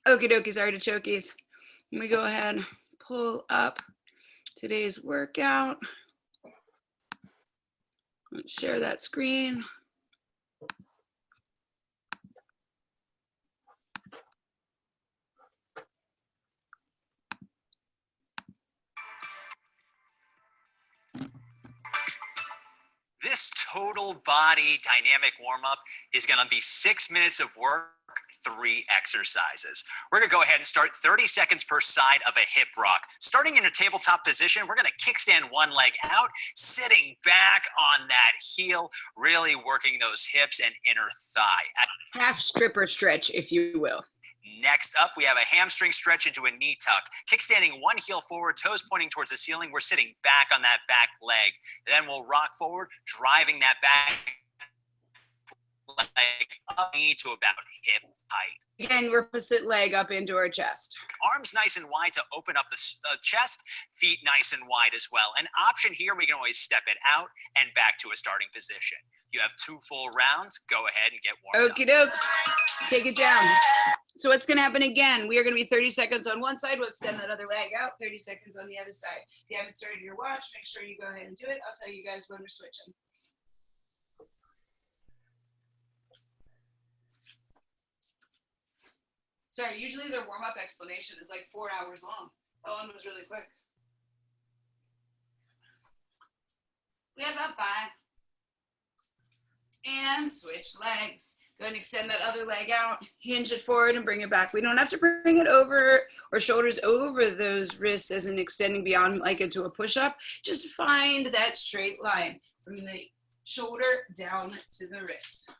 Okie dokies, artichokes. Let me go ahead and pull up today's workout. Let's share that screen. This total body dynamic warm-up is going to be 6 minutes of work, 3 exercises. We're going to go ahead and start 30 seconds per side of a hip rock. Starting in a tabletop position, we're going to kickstand one leg out, sitting back on that heel, really working those hips and inner thigh. Half stripper stretch, if you will. Next up, we have a hamstring stretch into a knee tuck. Kickstanding one heel forward, toes pointing towards the ceiling. We're sitting back on that back leg. Then we'll rock forward, driving that back leg up knee to about hip height. Again, we're opposite leg up into our chest. Arms nice and wide to open up the chest, feet nice and wide as well. An option here, we can always step it out and back to a starting position. You have 2 full rounds. Go ahead and get warmed up. Okie dokes. Take it down. So what's going to happen again? We are going to be 30 seconds on one side. We'll extend that other leg out. 30 seconds on the other side. If you haven't started your watch, make sure you go ahead and do it. I'll tell you guys when we're switching. Sorry, usually their warm-up explanation is like 4 hours long. That one was really quick. We have about 5. And switch legs. Go ahead and extend that other leg out, hinge it forward and bring it back. We don't have to bring it over or shoulders over those wrists as in extending beyond like into a push-up. Just find that straight line from the shoulder down to the wrist.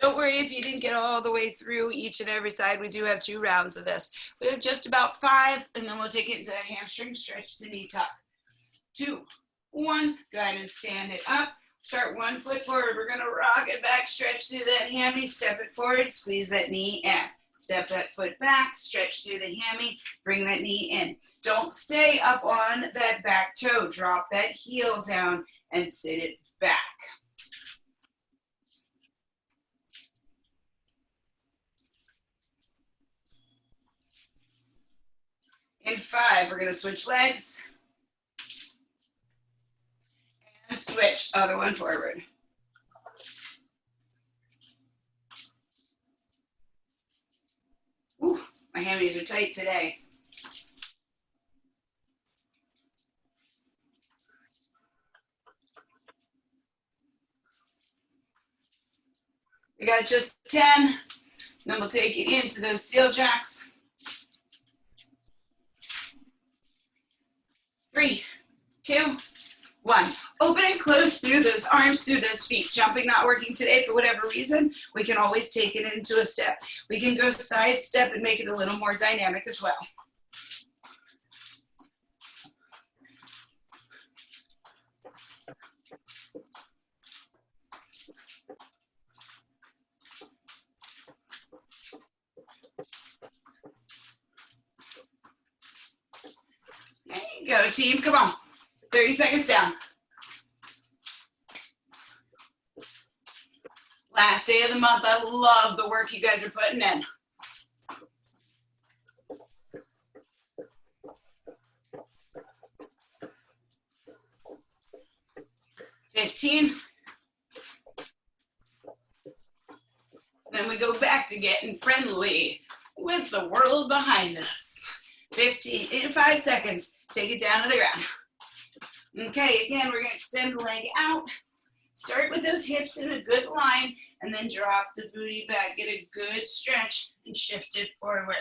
Don't worry if you didn't get all the way through each and every side. We do have 2 rounds of this. We have just about 5, and then we'll take it into that hamstring stretch to knee tuck. 2, 1, go ahead and stand it up. Start 1 foot forward. We're going to rock it back, stretch through that hammy, step it forward, squeeze that knee in. Step that foot back, stretch through the hammy, bring that knee in. Don't stay up on that back toe. Drop that heel down and sit it back. In 5, we're going to switch legs. And switch, other one forward. Ooh, my hammies are tight today. We got just 10. Then we'll take it into those seal jacks. 3, 2, 1. Open and close through those arms, through those feet. Jumping not working today for whatever reason, we can always take it into a step. We can go side step and make it a little more dynamic as well. There you go, team. Come on. 30 seconds down. Last day of the month. I love the work you guys are putting in. 15. Then we go back to getting friendly with the world behind us. 5 seconds. Take it down to the ground. Okay, again, we're going to extend the leg out. Start with those hips in a good line, and then drop the booty back. Get a good stretch and shift it forward.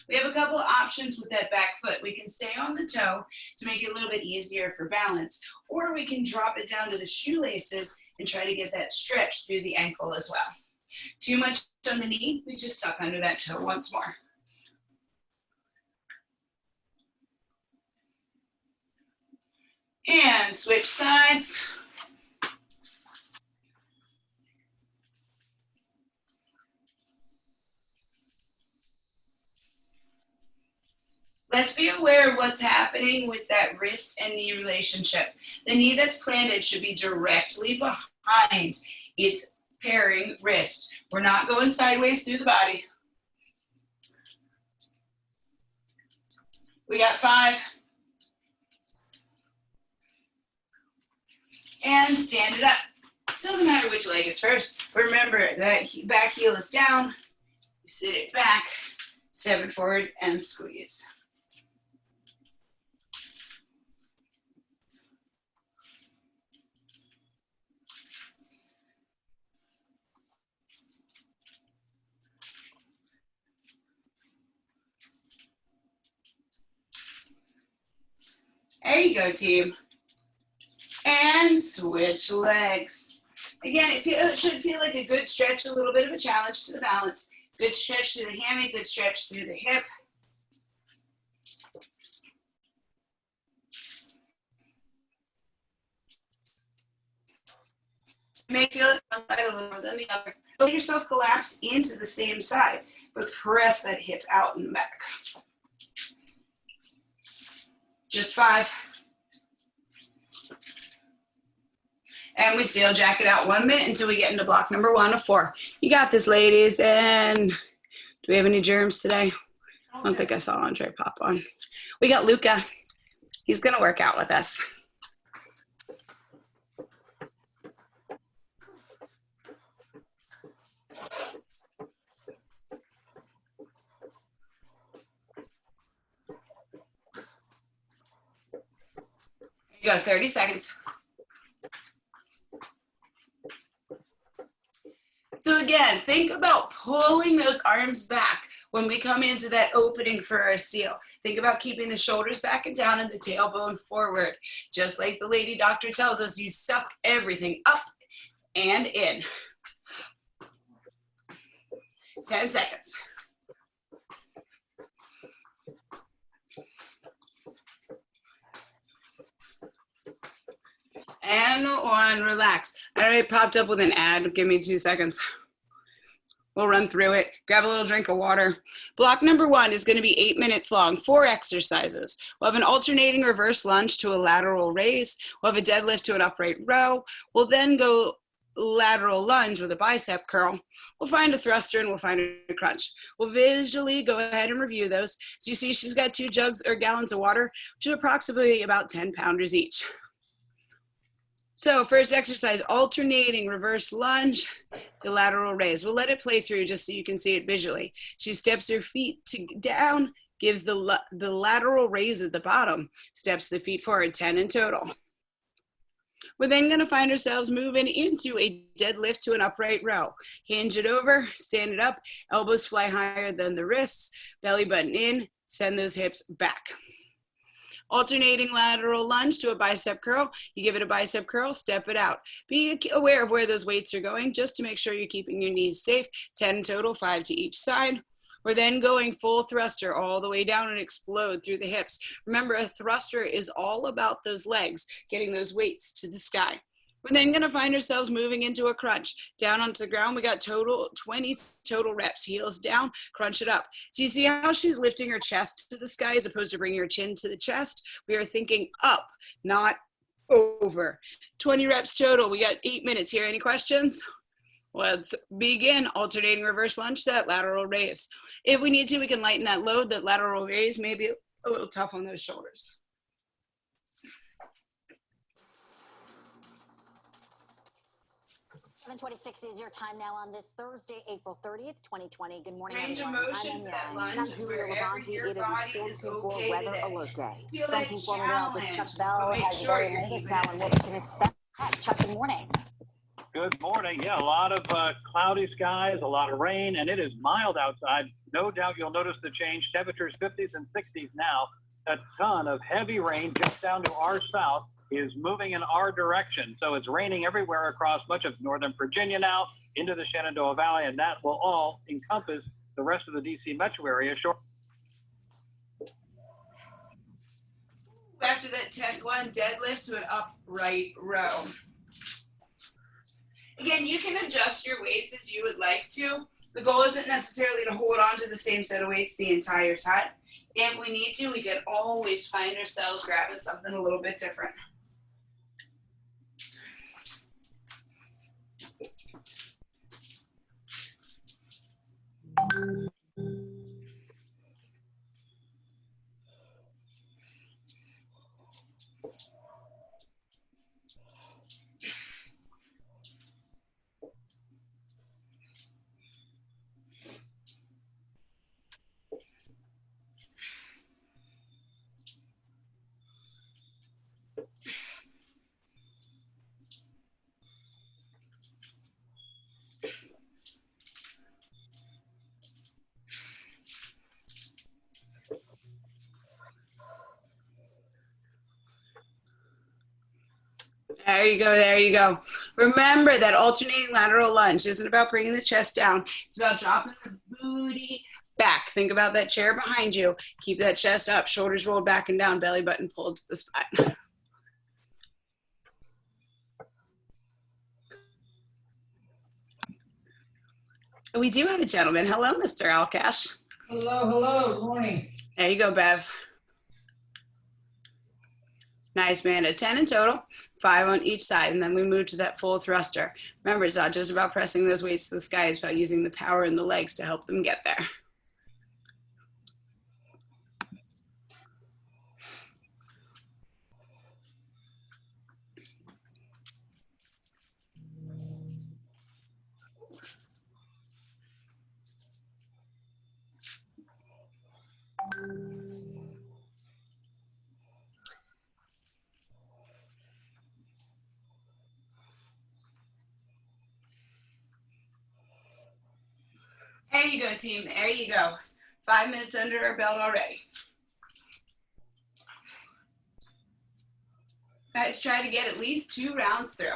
We have a couple of options with that back foot. We can stay on the toe to make it a little bit easier for balance, or we can drop it down to the shoelaces and try to get that stretch through the ankle as well. Too much on the knee, we just tuck under that toe once more. And switch sides. Let's be aware of what's happening with that wrist and knee relationship. The knee that's planted should be directly behind. It's pairing wrist. We're not going sideways through the body. We got 5. And stand it up. Doesn't matter which leg is first. Remember that back heel is down. Sit it back, step it forward, and squeeze. There you go, team. And switch legs. Again, it should feel like a good stretch, a little bit of a challenge to the balance. Good stretch through the hammy, good stretch through the hip. You may feel it one side a little more than the other. Let yourself collapse into the same side, but press that hip out and back. Just 5. And we seal jack it out 1 minute until we get into block number 1 of 4. You got this, ladies. And do we have any germs today? I don't think I saw Andre pop on. We got Luca. He's going to work out with us. You go, 30 seconds. So again, think about pulling those arms back when we come into that opening for our seal. Think about keeping the shoulders back and down and the tailbone forward. Just like the lady doctor tells us, you suck everything up and in. 10 seconds. And 1, relax. All right, popped up with an ad. Give me 2 seconds. We'll run through it. Grab a little drink of water. Block number 1 is going to be 8 minutes long, 4 exercises. We'll have an alternating reverse lunge to a lateral raise. We'll have a deadlift to an upright row. We'll then go lateral lunge with a bicep curl. We'll find a thruster and we'll find a crunch. We'll visually go ahead and review those. So you see she's got 2 jugs or gallons of water, which is approximately about 10 pounders each. So first exercise, alternating reverse lunge, the lateral raise. We'll let it play through just so you can see it visually. She steps her feet down, gives the lateral raise at the bottom, steps the feet forward, 10 in total. We're then going to find ourselves moving into a deadlift to an upright row. Hinge it over, stand it up, elbows fly higher than the wrists, belly button in, send those hips back. Alternating lateral lunge to a bicep curl. You give it a bicep curl, step it out. Be aware of where those weights are going just to make sure you're keeping your knees safe. 10 total, 5 to each side. We're then going full thruster all the way down and explode through the hips. Remember, a thruster is all about those legs, getting those weights to the sky. We're then going to find ourselves moving into a crunch. Down onto the ground, we got 20 total reps. Heels down, crunch it up. So you see how she's lifting her chest to the sky as opposed to bringing her chin to the chest? We are thinking up, not over. 20 reps total. We got 8 minutes here. Any questions? Let's begin. Alternating reverse lunge, that lateral raise. If we need to, we can lighten that load. That lateral raise may be a little tough on those shoulders. 7:26 is your time now on this Thursday, April 30th, 2020. Good morning, Range of everyone. motion for that lunge is wherever your It is a body Storm is Team 4 okay weather today. alert day. Feel Storm like Team 4 meteorologist Chuck challenged, Bell but make has the sure very you're latest keeping now it on what we safe. can expect. Chuck, good morning. Good morning. Yeah, a lot of cloudy skies, a lot of rain, and it is mild outside. No doubt you'll notice the change. Temperatures 50s and 60s now. A ton of heavy rain just down to our south is moving in our direction. So it's raining everywhere across much of northern Virginia now into the Shenandoah Valley, and that will all encompass the rest of the D.C. metro area. After that 10-1 deadlift to an upright row. Again, you can adjust your weights as you would like to. The goal isn't necessarily to hold on to the same set of weights the entire time. If we need to, we can always find ourselves grabbing something a little bit different. you go, there you go. Remember that alternating lateral lunge isn't about bringing the chest down. It's about dropping the booty back. Think about that chair behind you. Keep that chest up, shoulders rolled back and down, belly button pulled to the spine. We do have a gentleman. Hello, Mr. Alcash. Hello, good morning. There you go, Bev. Nice, man. 10 in total, 5 on each side, and then we move to that full thruster. Remember, it's not just about pressing those weights to the sky. It's about using the power in the legs to help them get there. There you go, team. There you go. 5 minutes under our belt already. Let's try to get at least 2 rounds through.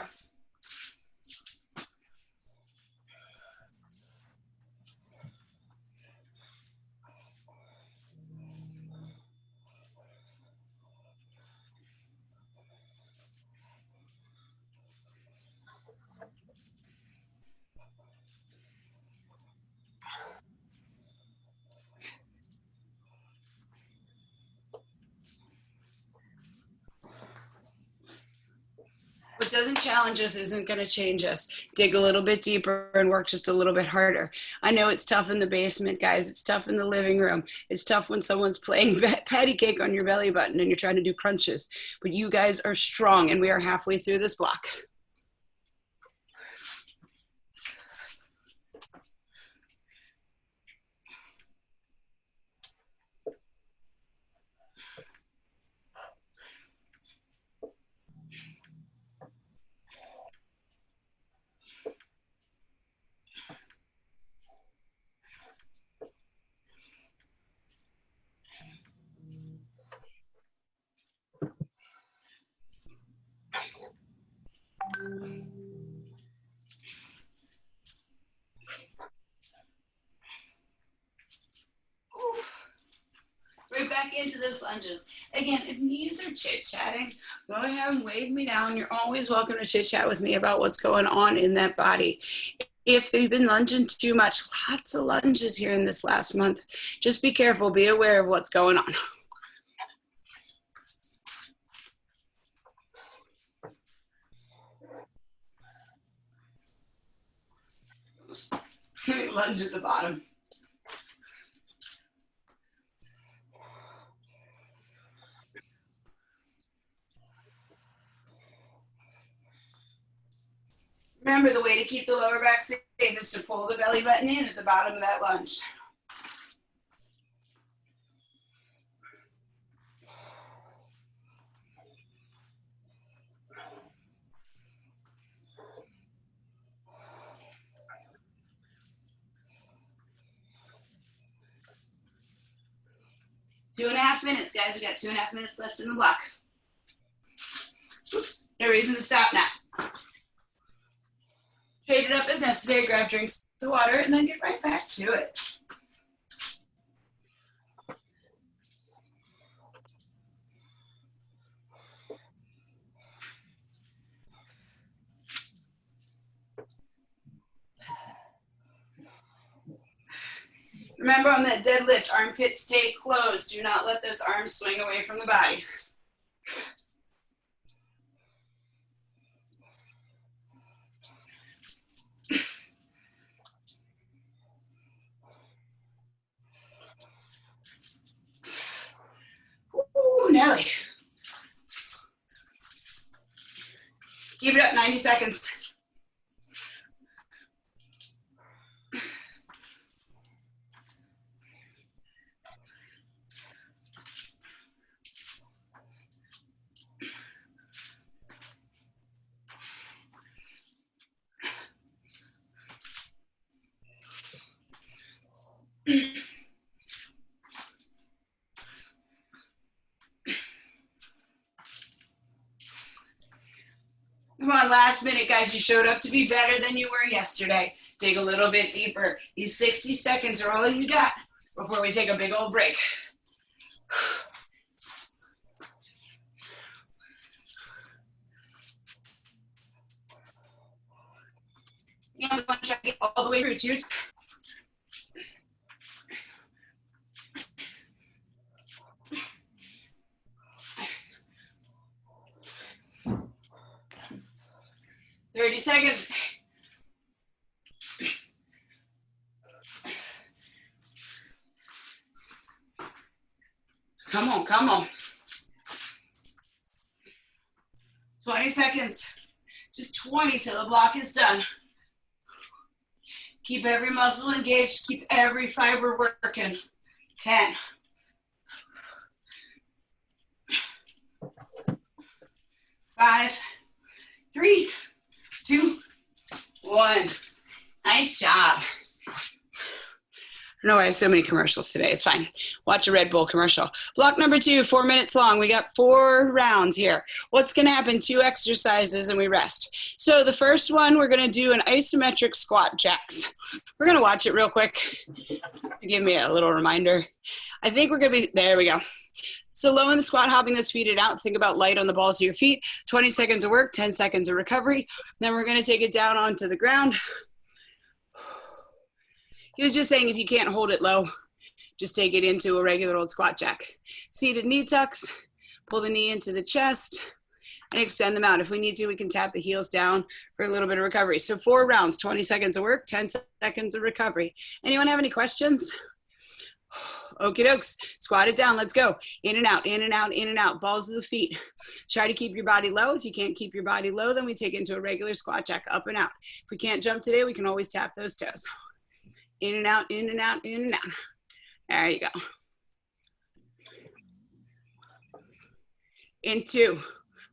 What doesn't challenge us isn't going to change us. Dig a little bit deeper and work just a little bit harder. I know it's tough in the basement, guys. It's tough in the living room. It's tough when someone's playing patty cake on your belly button and you're trying to do crunches. But you guys are strong, and we are halfway through this block. Right back into those lunges. Again, if knees are chit-chatting, go ahead and wave me down. You're always welcome to chit-chat with me about what's going on in that body. If they've been lunging too much, lots of lunges here in this last month. Just be careful, be aware of what's going on. Lunge at the bottom. Remember, the way to keep the lower back safe is to pull the belly button in at the bottom of that lunge. Two and a half minutes, guys. We got 2.5 minutes left in the block. Oops, no reason to stop now. Trade it up as necessary, grab drinks of water, and then get right back to it. Remember, on that deadlift, armpits stay closed. Do not let those arms swing away from the body. Ooh, Nelly. Keep it up, 90 seconds. it, guys. You showed up to be better than you were yesterday. Dig a little bit deeper. These 60 seconds are all you got before we take a big old break. Yeah, we want to try to get all the way through. Cheers. "30 seconds. Come on, come on. 20 seconds. Just 20 till the block is done. Keep every muscle engaged. Keep every fiber working. 10. 5, 3, 2, 1. Nice job. I know I have so many commercials today. It's fine. Watch a Red Bull commercial. Block number 2, 4 minutes long. We got 4 rounds here. What's going to happen? 2 exercises and we rest. So the first one, we're going to do an isometric squat jacks. We're going to watch it real quick. Give me a little reminder. I think we're going to be, there we go. So low in the squat, hopping those feet out. Think about light on the balls of your feet. 20 seconds of work, 10 seconds of recovery. Then we're going to take it down onto the ground. He was just saying if you can't hold it low, just take it into a regular old squat jack. Seated knee tucks, pull the knee into the chest, and extend them out. If we need to, we can tap the heels down for a little bit of recovery. So 4 rounds, 20 seconds of work, 10 seconds of recovery. Anyone have any questions? Okie dokes, squat it down, let's go. In and out, in and out, in and out, balls of the feet. Try to keep your body low. If you can't keep your body low, then we take it into a regular squat jack, up and out. If we can't jump today, we can always tap those toes. In and out, in and out, in and out. There you go. In 2,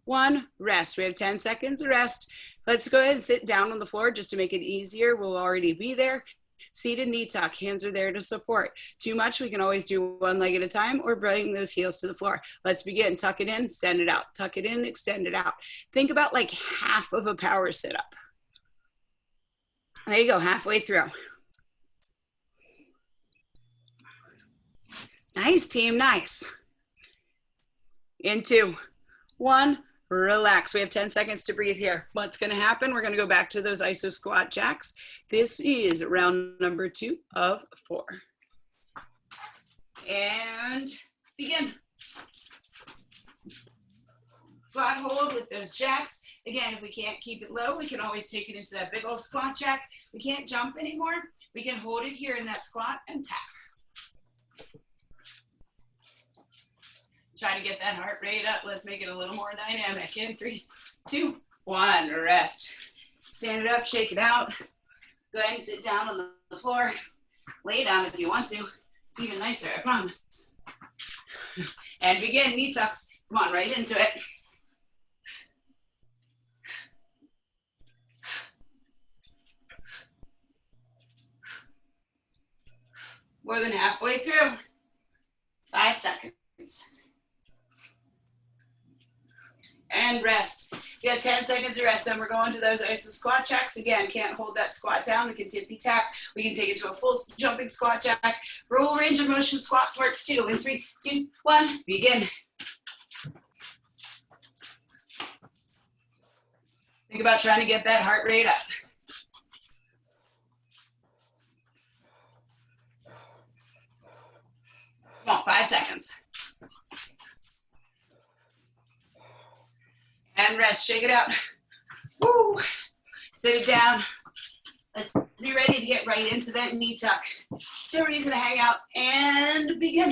1, rest. We have 10 seconds of rest. Let's go ahead and sit down on the floor just to make it easier. We'll already be there. Seated knee tuck, hands are there to support. Too much, we can always do 1 leg at a time or bring those heels to the floor. Let's begin. Tuck it in, extend it out. Tuck it in, extend it out. Think about like half of a power sit-up. There you go, halfway through. Nice, team, nice. In 2, 1, relax. We have 10 seconds to breathe here. What's going to happen? We're going to go back to those iso squat jacks. This is round number 2 of 4. And begin. Squat hold with those jacks. Again, if we can't keep it low, we can always take it into that big old squat jack. We can't jump anymore. We can hold it here in that squat and tap. Try to get that heart rate up. Let's make it a little more dynamic. In 3, 2, 1, rest. Stand it up, shake it out. Go ahead and sit down on the floor. Lay down if you want to. It's even nicer, I promise. And begin, knee tucks. Come on, right into it. More than halfway through. 5 seconds. And rest. You got 10 seconds of rest. Then we're going to those iso squat jacks. Again, can't hold that squat down. We can tippy tap. We can take it to a full jumping squat jack. Roll range of motion squats works too. In 3, 2, 1, begin. Think about trying to get that heart rate up. Come on, 5 seconds. And rest, shake it out. Woo! Sit it down. Let's be ready to get right into that knee tuck. No reason to hang out and begin.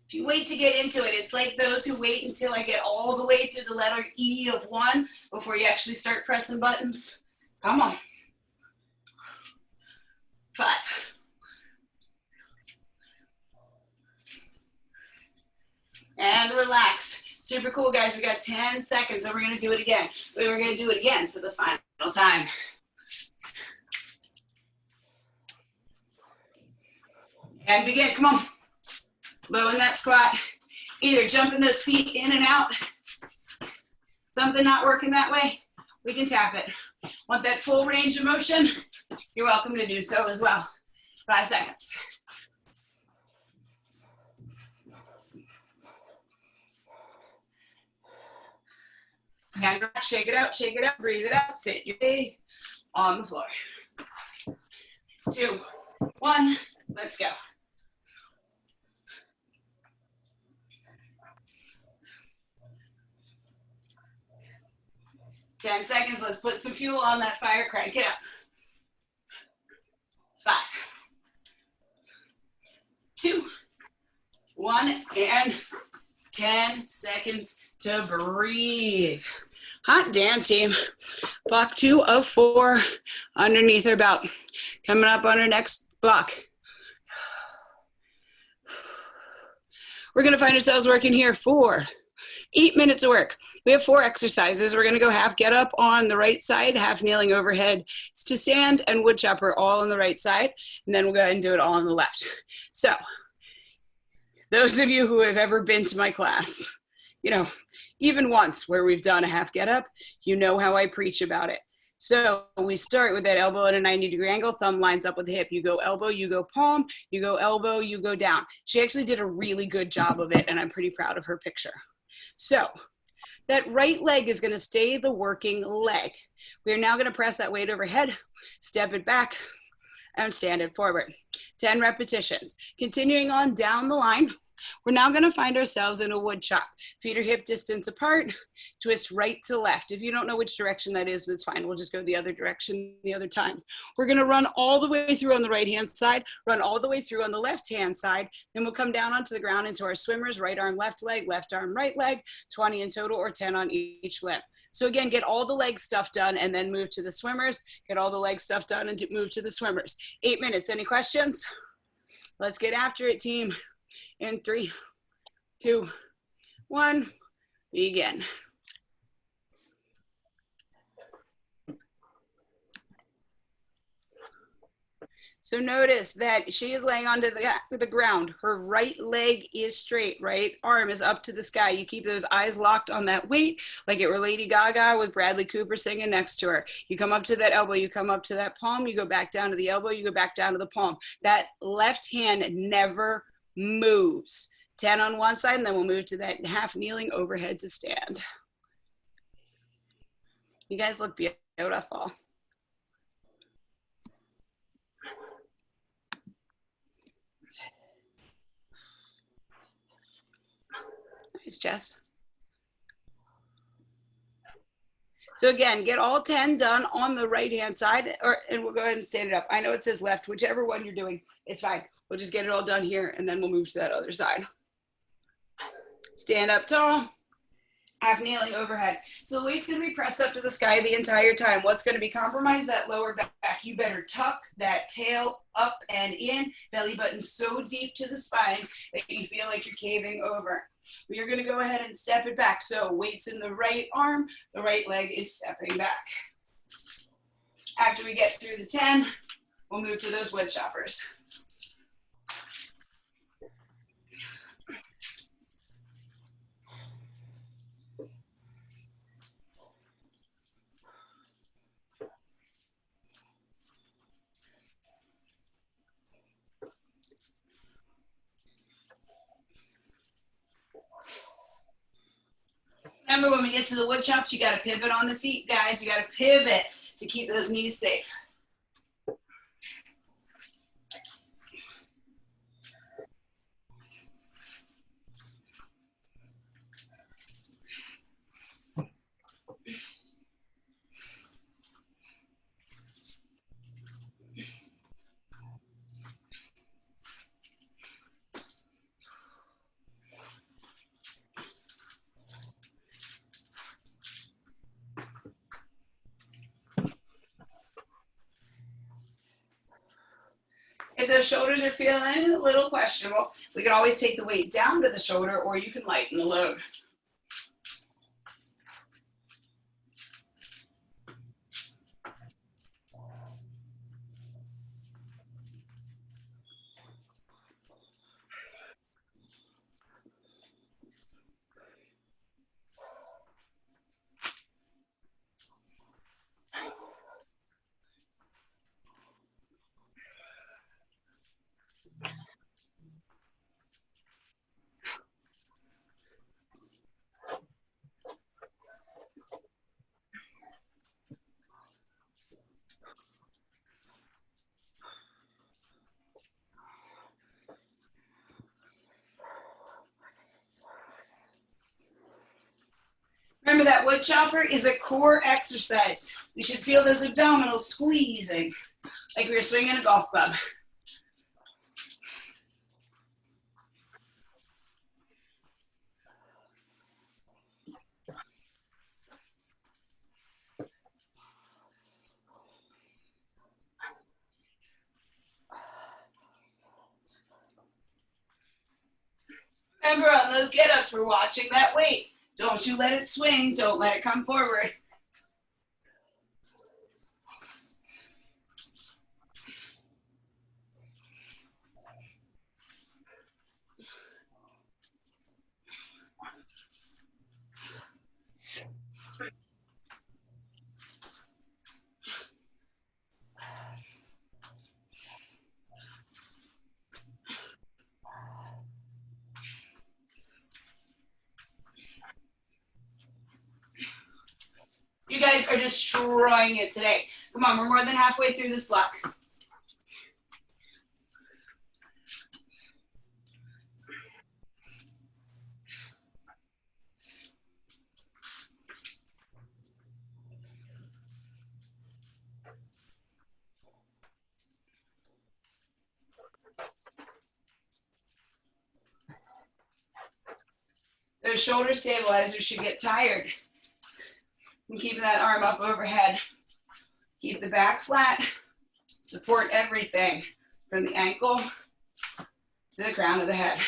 If you wait to get into it, it's like those who wait until I get all the way through the letter E of 1 before you actually start pressing buttons. Come on. 5. And relax. Super cool, guys. We got 10 seconds and we're going to do it again. We're going to do it again for the final time. And begin. Come on. Low in that squat. Either jumping those feet in and out, something not working that way, we can tap it. Want that full range of motion? You're welcome to do so as well. 5 seconds. And shake it out, breathe it out, sit your day on the floor. 2, 1, let's go. 10 seconds, let's put some fuel on that fire, crank it up. 5, 2, 1, and 10 seconds to breathe. Hot damn, team. Block 2 of 4 underneath our belt. Coming up on our next block. We're gonna find ourselves working here for 8 minutes of work. We have 4 exercises. We're gonna go half get up on the right side, half kneeling overhead to stand, and wood chopper all on the right side. And then we'll go ahead and do it all on the left. So, those of you who have ever been to my class, you know, even once where we've done a half get up, you know how I preach about it. So we start with that elbow at a 90-degree angle, thumb lines up with the hip. You go elbow, you go palm, you go elbow, you go down. She actually did a really good job of it, and I'm pretty proud of her picture. So that right leg is gonna stay the working leg. We are now gonna press that weight overhead, step it back, and stand it forward. 10 repetitions. Continuing on down the line, we're now gonna find ourselves in a wood chop. Feet are hip distance apart, twist right to left. If you don't know which direction that is, that's fine. We'll just go the other direction the other time. We're gonna run all the way through on the right-hand side, run all the way through on the left-hand side, then we'll come down onto the ground into our swimmers, right arm, left leg, left arm, right leg, 20 in total or 10 on each limb. So again, get all the leg stuff done and then move to the swimmers, get all the leg stuff done and move to the swimmers. 8 minutes, any questions? Let's get after it, team. In 3, 2, 1, begin. So notice that she is laying onto the ground. Her right leg is straight, right arm is up to the sky. You keep those eyes locked on that weight like it were Lady Gaga with Bradley Cooper singing next to her. You come up to that elbow, you come up to that palm, you go back down to the elbow, you go back down to the palm. That left hand never moves. 10 on one side, and then we'll move to that half kneeling overhead to stand. You guys look beautiful. Nice, Jess. So again, get all 10 done on the right-hand side, and we'll go ahead and stand it up. I know it says left, whichever one you're doing, it's fine. We'll just get it all done here, and then we'll move to that other side. Stand up tall, half kneeling overhead. So the weight's gonna be pressed up to the sky the entire time. What's gonna be compromised? That lower back. You better tuck that tail up and in, belly button so deep to the spine that you feel like you're caving over. We are gonna go ahead and step it back. So weight's in the right arm, the right leg is stepping back. After we get through the 10, we'll move to those wood choppers. Remember, when we get to the wood chops, you gotta pivot on the feet, guys. You gotta pivot to keep those knees safe. If those shoulders are feeling a little questionable, we can always take the weight down to the shoulder, or you can lighten the load. that wood chopper is a core exercise. We should feel those abdominals squeezing, like we were swinging a golf club. Remember on those get-ups, we're watching that weight. Don't you let it swing. Don't let it come forward. You guys are destroying it today. Come on, we're more than halfway through this block. Those shoulder stabilizers should get tired. And keeping that arm up overhead. Keep the back flat. Support everything from the ankle to the crown of the head.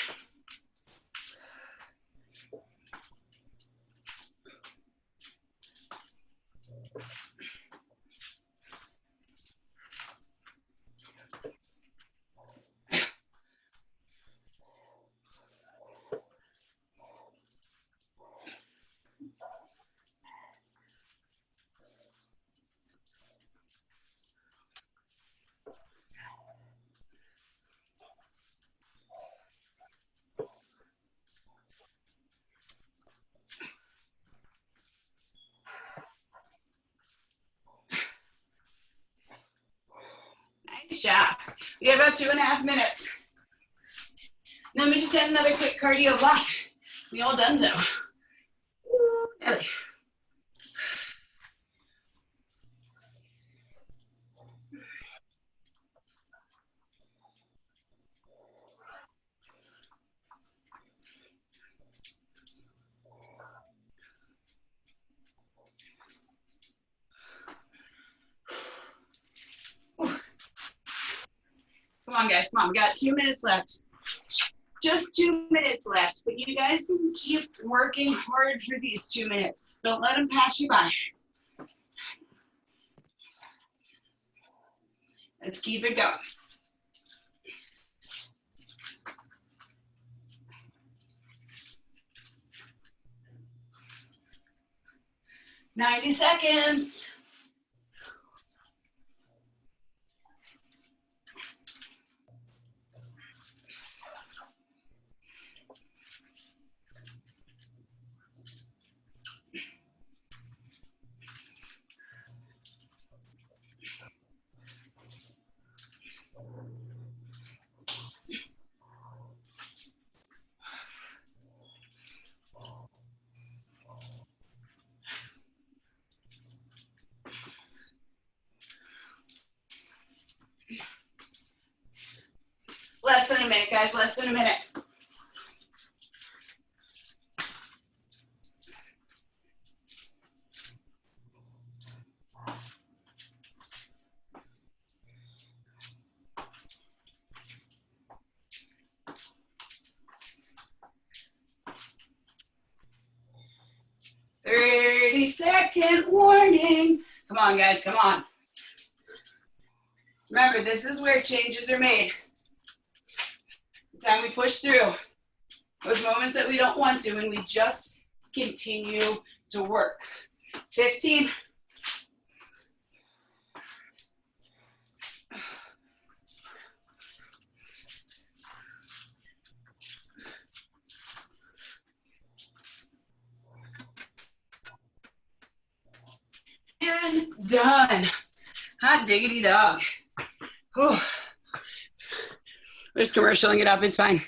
Nice job. We got about 2.5 minutes. Then we just got another quick cardio block. We all done so. Ellie. Come on, guys, come on. We got 2 minutes left. Just 2 minutes left, but you guys can keep working hard for these 2 minutes. Don't let them pass you by. Let's keep it going. "90 seconds. Less than a minute, guys, less than a minute. "30-second warning." Come on, guys, come on. Remember, this is where changes are made. The time we push through those moments that we don't want to, and we just continue to work. 15. And done. Hot diggity dog. Whew. We're just commercialing it up, it's fine.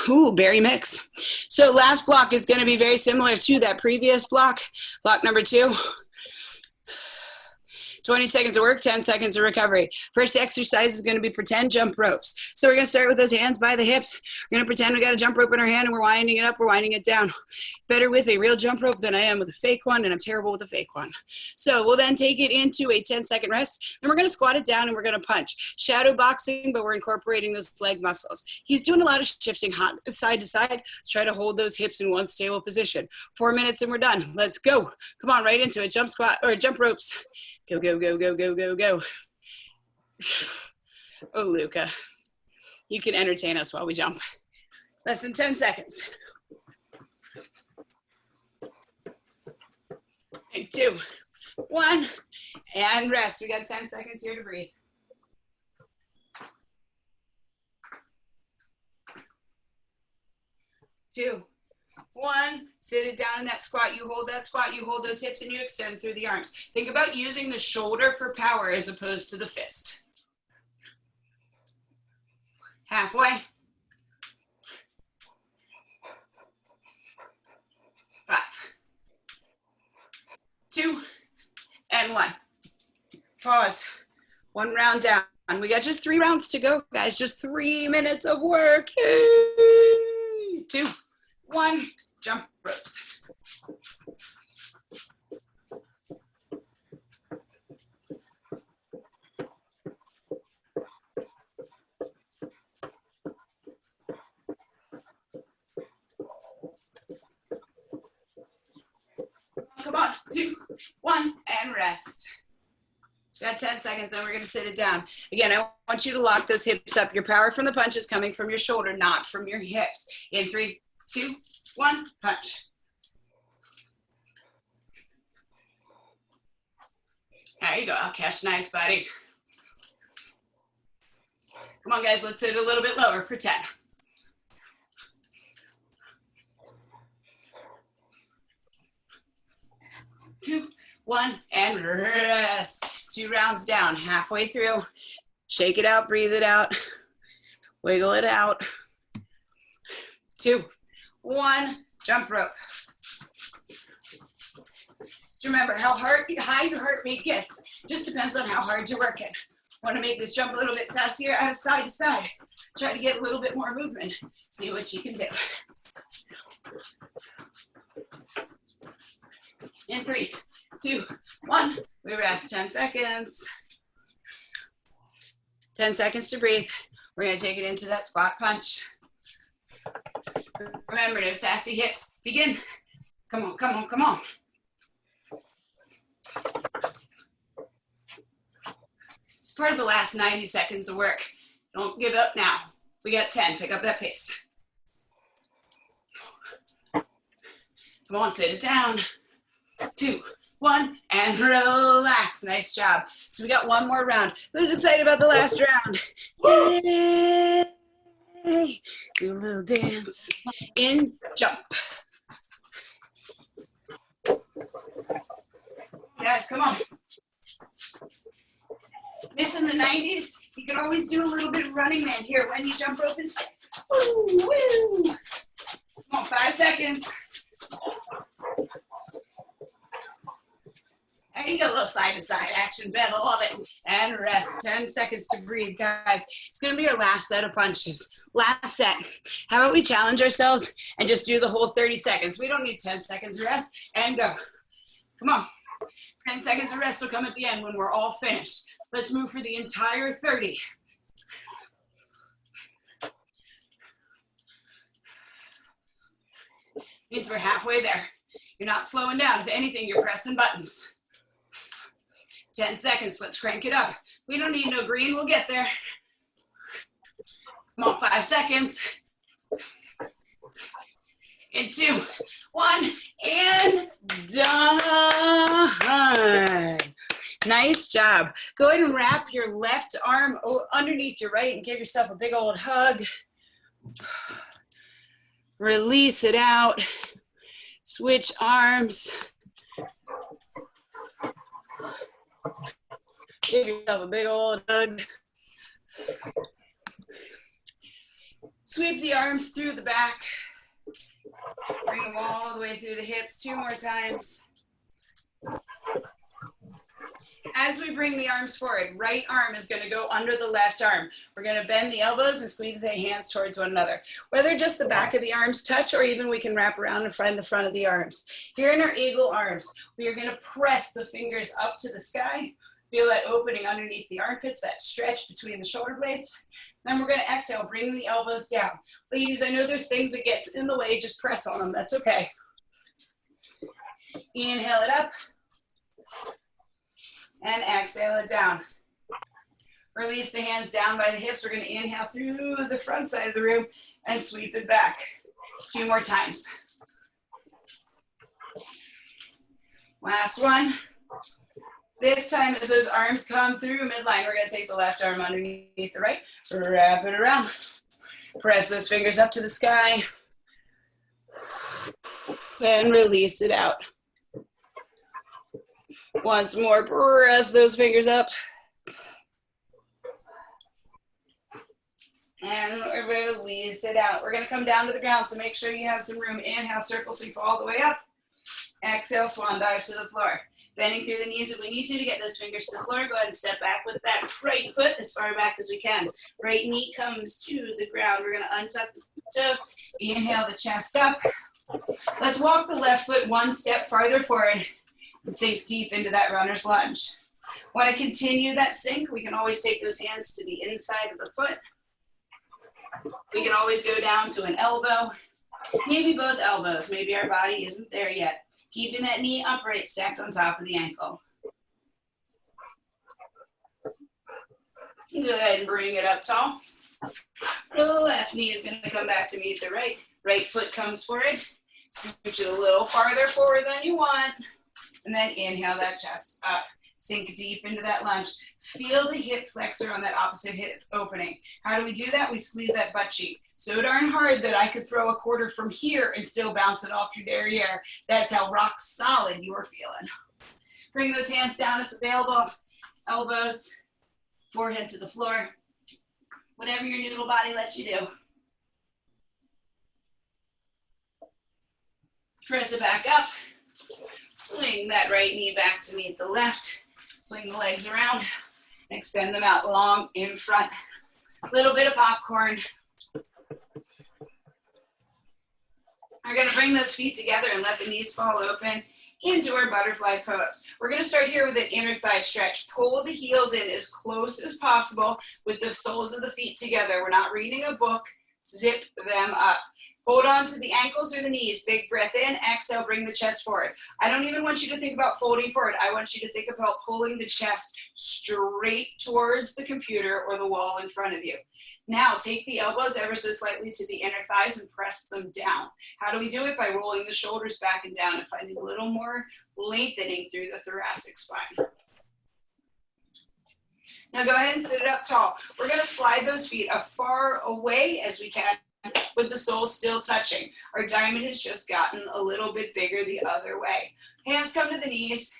Ooh, berry mix. So last block is going to be very similar to that previous block. Block number 2. 20 seconds of work, 10 seconds of recovery. First exercise is going to be pretend jump ropes. So we're going to start with those hands by the hips. We're going to pretend we got a jump rope in our hand and we're winding it up, we're winding it down. Better with a real jump rope than I am with a fake one, and I'm terrible with a fake one. So we'll then take it into a 10-second rest, and we're going to squat it down and we're going to punch. Shadow boxing, but we're incorporating those leg muscles. He's doing a lot of shifting side to side. Let's try to hold those hips in one stable position. 4 minutes and we're done. Let's go. Come on, right into it. Jump squat or jump ropes. Go, go, go, go, go, go, go. Oh, Luca, you can entertain us while we jump. Less than 10 seconds. And 2, 1, and rest. We got 10 seconds here to breathe. 2, 1, sit it down in that squat. You hold that squat, you hold those hips, and you extend through the arms. Think about using the shoulder for power as opposed to the fist. Halfway. 5, 2, and 1. Pause. 1 round down. We got just 3 rounds to go, guys. Just 3 minutes of work. Yay! 2, 1, jump ropes. Come on, 2, 1, and rest. Got 10 seconds, then we're gonna sit it down. Again, I want you to lock those hips up. Your power from the punch is coming from your shoulder, not from your hips. In 3, 2, 1, punch. There you go, Alkesh, nice, buddy. Come on, guys, let's sit a little bit lower for 10. 2, 1, and rest. 2 rounds down, halfway through. Shake it out, breathe it out, wiggle it out. 2, 1, jump rope. Just remember how high your heart rate gets. Just depends on how hard you're working. Want to make this jump a little bit sassier out of side to side. Try to get a little bit more movement. See what you can do. In 3, 2, 1, we rest 10 seconds. 10 seconds to breathe. We're gonna take it into that squat punch. Remember, no sassy hips. Begin. Come on, come on, come on. It's part of the last 90 seconds of work. Don't give up now. We got 10, pick up that pace. Come on, sit it down. 2, 1, and relax. Nice job. So we got 1 more round. Who's excited about the last round? Yay! Do a little dance. In, jump. Guys, come on. Missing the 90s? You can always do a little bit of running man here when you jump rope instead. Woo, woo. Come on, 5 seconds. And you get a little side-to-side action, Ben, I love it. And rest, 10 seconds to breathe, guys. It's gonna be our last set of punches. Last set. How about we challenge ourselves and just do the whole 30 seconds? We don't need 10 seconds of rest, and go. Come on. 10 seconds of rest will come at the end when we're all finished. Let's move for the entire 30. Means we're halfway there. You're not slowing down. If anything, you're pressing buttons. 10 seconds, let's crank it up. We don't need no green, we'll get there. Come on, 5 seconds. And 2, 1, and done. Nice job. Go ahead and wrap your left arm underneath your right and give yourself a big old hug. Release it out. Switch arms. Give yourself a big old hug. Sweep the arms through the back. go all the way through the hips 2 more times. As we bring the arms forward, right arm is going to go under the left arm. We're going to bend the elbows and squeeze the hands towards one another. Whether just the back of the arms touch or even we can wrap around and find the front of the arms. Here in our eagle arms, we are going to press the fingers up to the sky. Feel that opening underneath the armpits, that stretch between the shoulder blades. Then we're going to exhale, bring the elbows down. Ladies, I know there's things that get in the way, just press on them, that's okay. Inhale it up. And exhale it down. Release the hands down by the hips. We're going to inhale through the front side of the room and sweep it back. 2 more times. Last one. This time as those arms come through midline, we're going to take the left arm underneath the right, wrap it around. Press those fingers up to the sky and release it out. Once more, press those fingers up. And release it out. We're going to come down to the ground, so make sure you have some room. Inhale, circle sweep all the way up. Exhale, swan dive to the floor. Bending through the knees if we need to get those fingers to the floor. Go ahead and step back with that right foot as far back as we can. Right knee comes to the ground. We're going to untuck the toes. Inhale the chest up. Let's walk the left foot 1 step farther forward and sink deep into that runner's lunge. Want to continue that sink? We can always take those hands to the inside of the foot. We can always go down to an elbow, maybe both elbows. Maybe our body isn't there yet. Keeping that knee upright, stacked on top of the ankle. Go ahead and bring it up tall. The left knee is going to come back to meet the right. Right foot comes forward. Scooch it a little farther forward than you want. And then inhale that chest up. Sink deep into that lunge. Feel the hip flexor on that opposite hip opening. How do we do that? We squeeze that butt cheek so darn hard that I could throw a quarter from here and still bounce it off your derriere. That's how rock solid you are feeling. Bring those hands down if available. Elbows, forehead to the floor. Whatever your noodle body lets you do. Press it back up. Swing that right knee back to meet the left. Swing the legs around. Extend them out long in front. A little bit of popcorn. We're going to bring those feet together and let the knees fall open into our butterfly pose. We're going to start here with an inner thigh stretch. Pull the heels in as close as possible with the soles of the feet together. We're not reading a book. Zip them up. Hold on to the ankles or the knees. Big breath in. Exhale, bring the chest forward. I don't even want you to think about folding forward. I want you to think about pulling the chest straight towards the computer or the wall in front of you. Now, take the elbows ever so slightly to the inner thighs and press them down. How do we do it? By rolling the shoulders back and down and finding a little more lengthening through the thoracic spine. Now go ahead and sit it up tall. We're going to slide those feet as far away as we can with the soles still touching. Our diamond has just gotten a little bit bigger the other way. Hands come to the knees.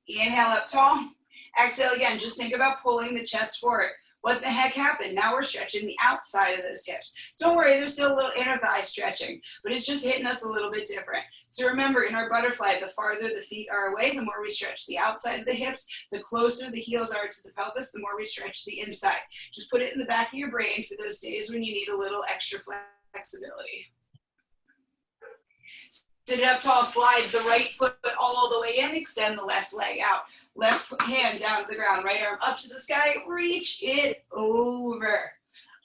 Inhale up tall. Exhale again. Just think about pulling the chest forward. What the heck happened? Now we're stretching the outside of those hips. Don't worry, there's still a little inner thigh stretching, but it's just hitting us a little bit different. So remember, in our butterfly, the farther the feet are away, the more we stretch the outside of the hips. The closer the heels are to the pelvis, the more we stretch the inside. Just put it in the back of your brain for those days when you need a little extra flexibility. Sit up tall, slide the right foot all the way in, extend the left leg out. Left hand down to the ground, right arm up to the sky, reach it over.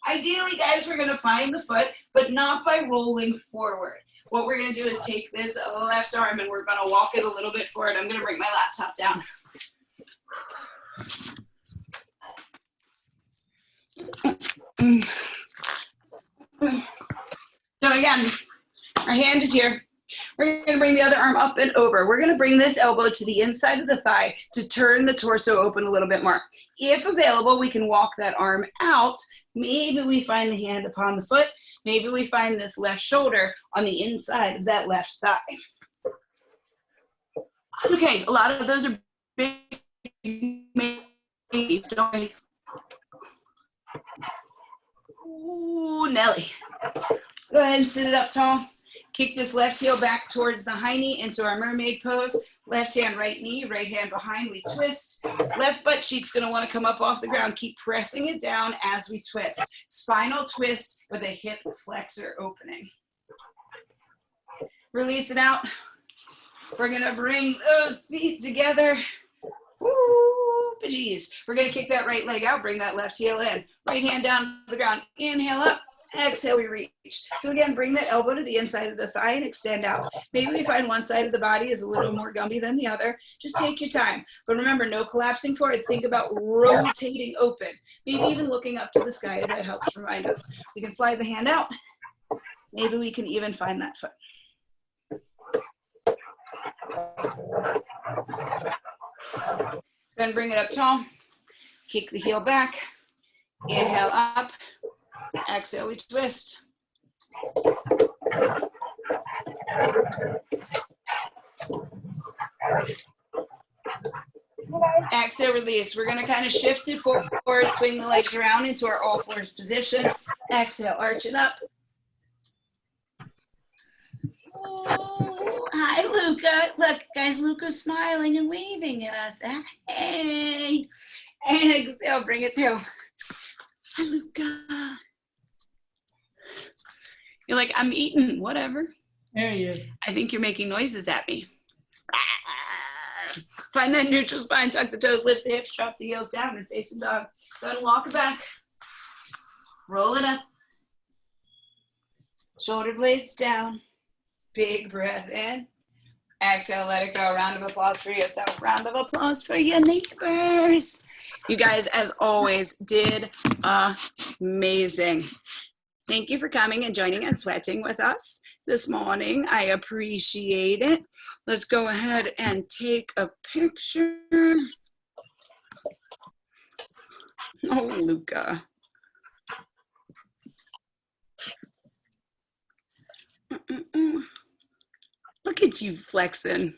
Ideally, guys, we're gonna find the foot, but not by rolling forward. What we're gonna do is take this left arm and we're gonna walk it a little bit forward. I'm gonna bring my laptop down. So again, our hand is here. We're going to bring the other arm up and over. We're going to bring this elbow to the inside of the thigh to turn the torso open a little bit more. If available, we can walk that arm out. Maybe we find the hand upon the foot. Maybe we find this left shoulder on the inside of that left thigh. It's okay. A lot of those are big maybes, don't worry. Ooh, Nelly. Go ahead and sit it up tall. Kick this left heel back towards the high knee into our mermaid pose. Left hand, right knee, right hand behind, we twist. Left butt cheek's gonna wanna come up off the ground. Keep pressing it down as we twist. Spinal twist with a hip flexor opening. Release it out. We're gonna bring those feet together. Woo, bejeez. We're gonna kick that right leg out, bring that left heel in. Right hand down to the ground. Inhale up. Exhale, we reach. So again, bring that elbow to the inside of the thigh and extend out. Maybe we find one side of the body is a little more gumpy than the other. Just take your time. But remember, no collapsing forward. Think about rotating open. Maybe even looking up to the sky. That helps remind us. We can slide the hand out. Maybe we can even find that foot. Then bring it up tall. Kick the heel back. Inhale up. Exhale, we twist. Exhale, release. We're going to kind of shift it forward, swing the legs around into our all fours position. Exhale, arch it up. Oh, hi, Luca. Look, guys, Luca's smiling and waving at us. Hey. Exhale, bring it through. Hi, Luca. You're like, I'm eating, whatever. There he is. I think you're making noises at me. Find that neutral spine, tuck the toes, lift the hips, drop the heels down, and facing dog. Go ahead and walk it back. Roll it up. Shoulder blades down. Big breath in. Exhale, let it go. Round of applause for yourself. Round of applause for your neighbors. You guys, as always, did amazing. Thank you for coming and joining and sweating with us this morning. I appreciate it. Let's go ahead and take a picture. Oh, Luca. Look at you flexing.